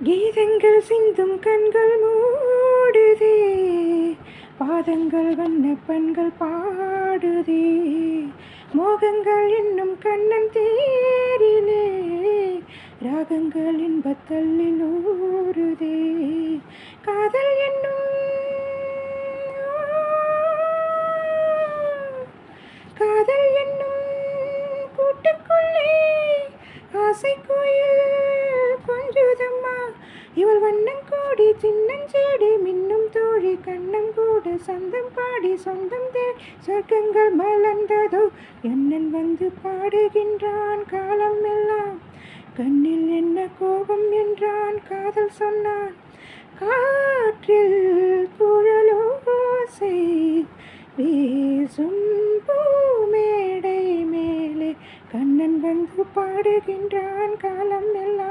கீதங்கள் சிந்தும் கண்கள் மூடுதே, பாதங்கள் வண்ண பெண்கள் பாடுதே, மோகங்கள் என்னும் கண்ணன் தேரிலே ராகங்கள் இன்பத்தல்லில் ஊறுதே. காதல் என்னும் காதல் என்னும் கூட்டுக்குள்ளே ஆசை கோயில் கொஞ்சுதம்மா. இவள் வண்ணம் கோடி சின்னஞ்சேடி மின்னும் தோழி கண்ணம் கூட சொந்தம் பாடி சொந்தம் தேடி சொர்க்கங்கள் மலர்ந்ததோ. என்னன் வந்து பாடுகின்றான் காலம் எல்லாம், கண்ணில் என்ன கோபம் என்றான் காதல் சொன்னான். காற்றில் குழலோசை வீசும் பூமேடை மேலே கண்ணன் வந்து பாடுகின்றான் காலம் எல்லாம்.